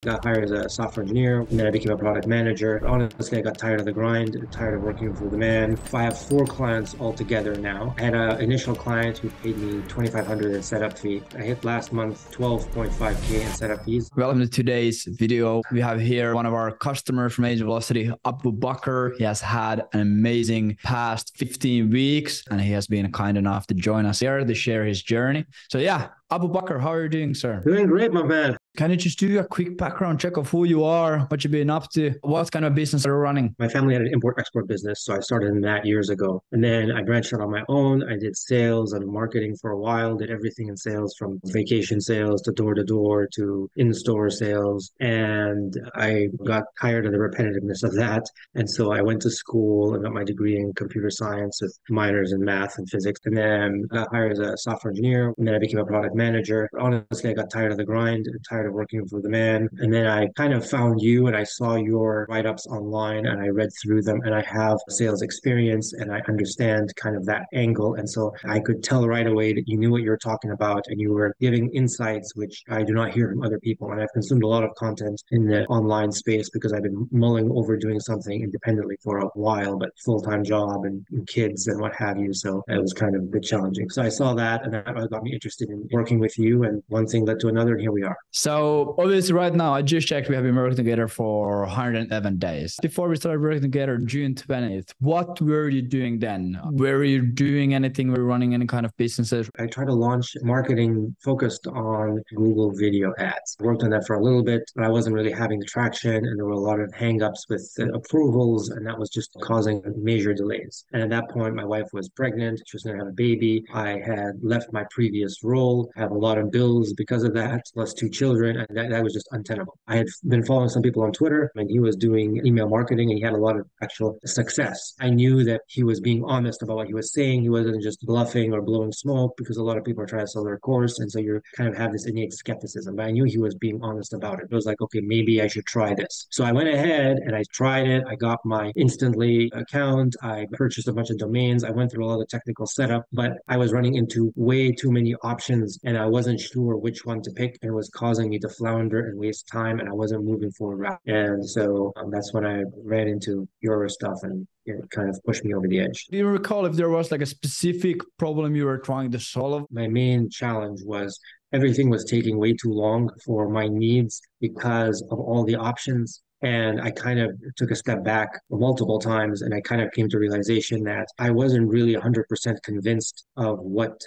Got hired as a software engineer, and then I became a product manager. Honestly, I got tired of the grind, tired of working for the man. I have four clients altogether now. I had an initial client who paid me 2,500 in setup fee. I hit last month 12.5K in setup fees. Welcome to today's video. We have here one of our customers from Agent Velocity, Abu Bakr. He has had an amazing past 15 weeks, and he has been kind enough to join us here to share his journey. So yeah, Abu Bakr, how are you doing, sir? Doing great, my man. Can you just do a quick background check of who you are, what you've been up to, what kind of business are you running? My family had an import-export business, so I started in that years ago. And then I branched out on my own. I did sales and marketing for a while, did everything in sales from vacation sales to door-to-door to in-store sales. And I got tired of the repetitiveness of that. And so I went to school and got my degree in computer science with minors in math and physics. And then got hired as a software engineer. And then I became a product manager. Honestly, I got tired of the grind, tired of working for the man. And then I kind of found you and I saw your write-ups online and I read through them, and I have sales experience and I understand kind of that angle. And so I could tell right away that you knew what you were talking about and you were giving insights which I do not hear from other people. And I've consumed a lot of content in the online space because I've been mulling over doing something independently for a while, but full-time job and kids and what have you. So it was kind of a bit challenging. So I saw that and that got me interested in working with you, and one thing led to another, and here we are. So obviously right now, I just checked, we have been working together for 111 days. Before we started working together, June 20th, what were you doing then? Were you doing anything? Were you running any kind of businesses? I tried to launch marketing focused on Google video ads. Worked on that for a little bit, but I wasn't really having the traction, and there were a lot of hangups with the approvals, and that was just causing major delays. And at that point, my wife was pregnant. She was going to have a baby. I had left my previous role, have a lot of bills because of that, plus two children, and that was just untenable. I had been following some people on Twitter, and he was doing email marketing, and he had a lot of actual success. I knew that he was being honest about what he was saying. He wasn't just bluffing or blowing smoke, because a lot of people are trying to sell their course, and so you kind of have this innate skepticism. But I knew he was being honest about it. It was like, okay, maybe I should try this. So I went ahead and I tried it. I got my Instantly account. I purchased a bunch of domains. I went through all the technical setup, but I was running into way too many options, and I wasn't sure which one to pick, and it was causing me to flounder and waste time, and I wasn't moving forward. And so that's when I ran into your stuff, and it kind of pushed me over the edge. Do you recall if there was like a specific problem you were trying to solve? My main challenge was everything was taking way too long for my needs because of all the options. And I kind of took a step back multiple times, and I kind of came to realization that I wasn't really 100% convinced of what,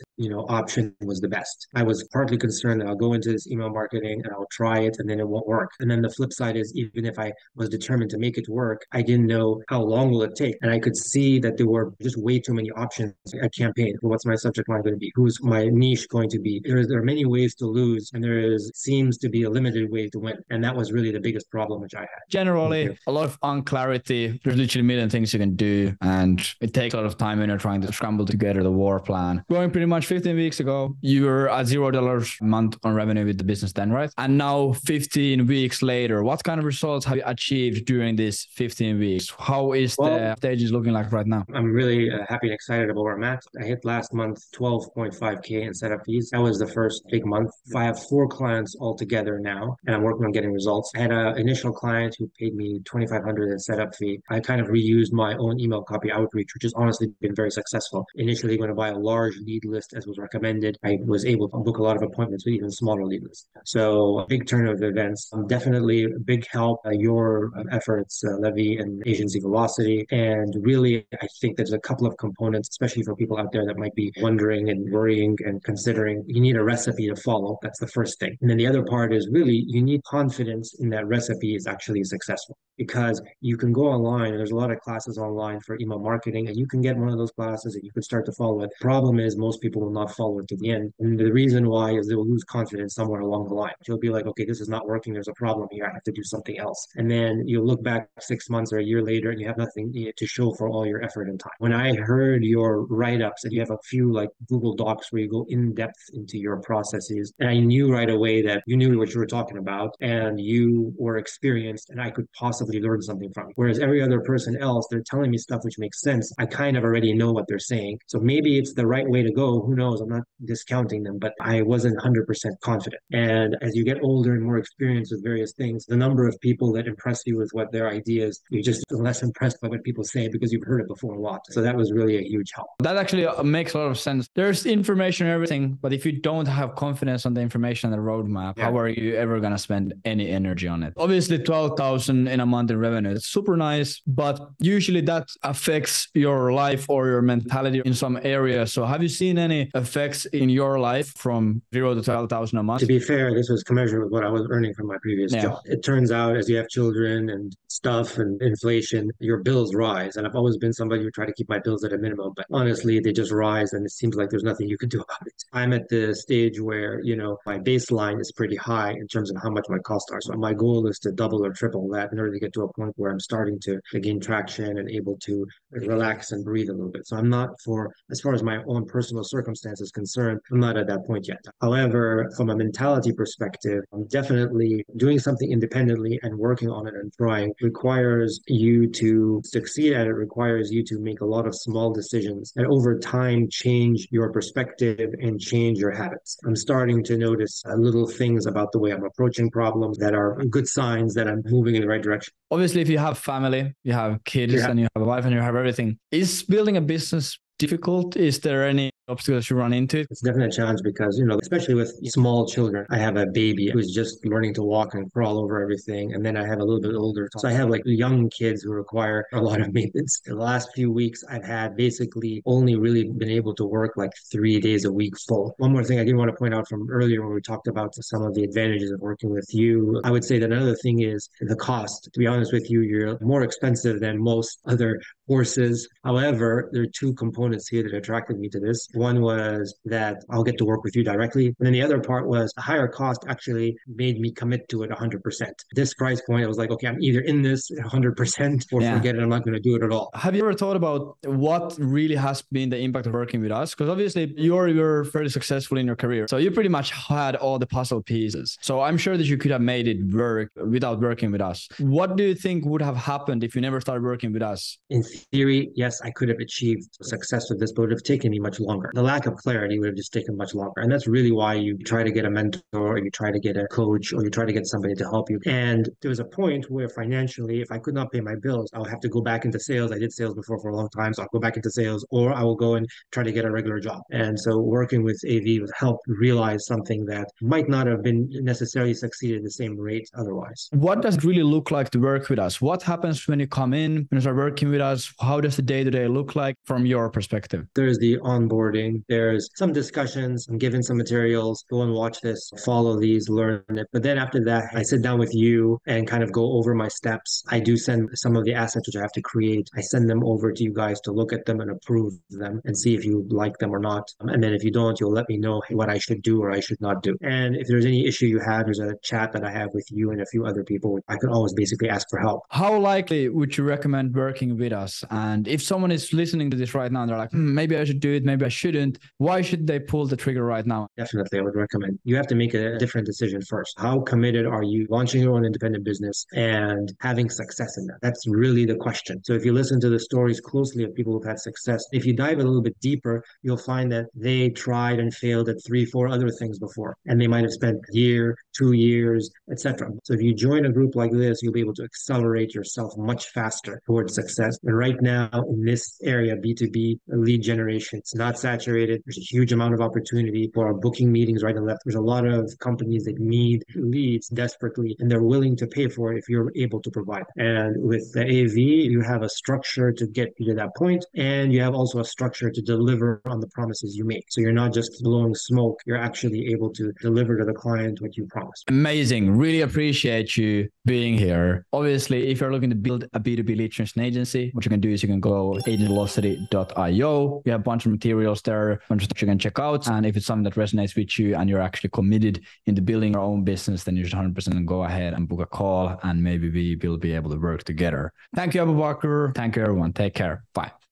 option was the best. I was partly concerned that I'll go into this email marketing and I'll try it and then it won't work. And then the flip side is, even if I was determined to make it work, I didn't know how long will it take. And I could see that there were just way too many options. A campaign. What's my subject line going to be? Who's my niche going to be? There are many ways to lose, and seems to be a limited way to win. And that was really the biggest problem which I had. Generally, a lot of unclarity. There's literally a million things you can do, and it takes a lot of time when you're trying to scramble together the war plan. Going pretty much 15 weeks ago, you were at $0 a month on revenue with the business then, right? And now 15 weeks later, what kind of results have you achieved during these 15 weeks? How is the stages looking like right now? I'm really happy and excited about where I'm at. I hit last month 12.5K in setup fees. That was the first big month. I have four clients altogether now, and I'm working on getting results. I had an initial client who paid me 2,500 in setup fee. I kind of reused my own email copy outreach, which has honestly been very successful. Initially going to buy a large lead list as was recommended. I was able to book a lot of appointments with even smaller lead lists. So a big turn of events. Definitely a big help, your efforts, Levy and Agency Velocity. And really, I think there's a couple of components, especially for people out there that might be wondering and worrying and considering. You need a recipe to follow. That's the first thing. And then the other part is really you need confidence in that recipe is actually successful, because you can go online and there's a lot of classes online for email marketing, and you can get one of those classes and you can start to follow it. Problem is, most people will not follow it to the end. And the reason why is they will lose confidence somewhere along the line. You'll be like, okay, this is not working. There's a problem here. I have to do something else. And then you'll look back 6 months or a year later and you have nothing to show for all your effort and time. When I heard your write-ups, and you have a few like Google Docs where you go in depth into your process processes. And I knew right away that you knew what you were talking about and you were experienced and I could possibly learn something from it. Whereas every other person else, they're telling me stuff which makes sense. I kind of already know what they're saying. So maybe it's the right way to go. Who knows? I'm not discounting them, but I wasn't 100% confident. And as you get older and more experienced with various things, the number of people that impress you with what their ideas, you're just less impressed by what people say because you've heard it before a lot. So that was really a huge help. That actually makes a lot of sense. There's information and everything, but if you don't have confidence on the information and the roadmap, how are you ever going to spend any energy on it? Obviously, 12,000 in a month in revenue, it's super nice, but usually that affects your life or your mentality in some areas. So have you seen any effects in your life from 0 to 12,000 a month? To be fair, this was commensurate with what I was earning from my previous job. It turns out as you have children and stuff and inflation, your bills rise. And I've always been somebody who tried to keep my bills at a minimum, but honestly, they just rise and it seems like there's nothing you can do about it. I'm at the stage where, my baseline is pretty high in terms of how much my costs are. So my goal is to double or triple that in order to get to a point where I'm starting to gain traction and able to relax and breathe a little bit. So I'm not as far as my own personal circumstance is concerned, I'm not at that point yet. However, from a mentality perspective, I'm definitely doing something independently and working on it and trying requires you to succeed at it, requires you to make a lot of small decisions and over time change your perspective and change your habits. I'm starting to notice little things about the way I'm approaching problems that are good signs that I'm moving in the right direction. Obviously, if you have family, you have kids and you have a wife and you have everything, is building a business difficult? Is there any obstacles you run into? It's definitely a challenge because, especially with small children, I have a baby who's just learning to walk and crawl over everything. And then I have a little bit older. So I have like young kids who require a lot of maintenance. In the last few weeks, I've had basically only really been able to work like 3 days a week full. One more thing I did want to point out from earlier when we talked about some of the advantages of working with you, I would say that another thing is the cost. To be honest with you, you're more expensive than most other courses. However, there are two components here that attracted me to this. One was that I'll get to work with you directly. And then the other part was the higher cost actually made me commit to it 100%. This price point, I was like, okay, I'm either in this 100% or forget it. I'm not going to do it at all. Have you ever thought about what really has been the impact of working with us? Because obviously you're fairly successful in your career. So you pretty much had all the puzzle pieces. So I'm sure that you could have made it work without working with us. What do you think would have happened if you never started working with us? In theory, yes, I could have achieved success with this, but it would have taken me much longer. The lack of clarity would have just taken much longer. And that's really why you try to get a mentor or you try to get a coach or you try to get somebody to help you. And there was a point where financially, if I could not pay my bills, I would have to go back into sales. I did sales before for a long time, so I'll go back into sales or I will go and try to get a regular job. And so working with AV would help realize something that might not have been necessarily succeeded at the same rate otherwise. What does it really look like to work with us? What happens when you come in, when you start working with us? How does the day-to-day look like from your perspective? There's the onboarding. There's some discussions. I'm given some materials. Go and watch this, follow these, learn it. But then after that, I sit down with you and kind of go over my steps. I do send some of the assets which I have to create. I send them over to you guys to look at them and approve them and see if you like them or not. And then if you don't, you'll let me know what I should do or I should not do. And if there's any issue you have, there's a chat that I have with you and a few other people. I could always basically ask for help. How likely would you recommend working with us? And if someone is listening to this right now and they're like, maybe I should do it, maybe I shouldn't, why should they pull the trigger right now? Definitely, I would recommend. You have to make a different decision first. How committed are you launching your own independent business and having success in that? That's really the question. So if you listen to the stories closely of people who've had success, if you dive a little bit deeper, you'll find that they tried and failed at 3, 4 other things before, and they might have spent a year, 2 years, etc. So if you join a group like this, you'll be able to accelerate yourself much faster towards success. And right now in this area, B2B lead generation, it's not saturated. There's a huge amount of opportunity for booking meetings right and left. There's a lot of companies that need leads desperately, and they're willing to pay for it if you're able to provide. And with the AV, you have a structure to get you to that point, and you have also a structure to deliver on the promises you make. So you're not just blowing smoke, you're actually able to deliver to the client what you promised. Amazing. Really appreciate you being here. Obviously, if you're looking to build a B2B lead generation agency, what you can do is you can go agentvelocity.io. We have a bunch of materials there, a bunch of stuff you can check out. And if it's something that resonates with you and you're actually committed into building your own business, then you should 100% go ahead and book a call and maybe we will be able to work together. Thank you, Abu Bakr. Thank you, everyone. Take care. Bye.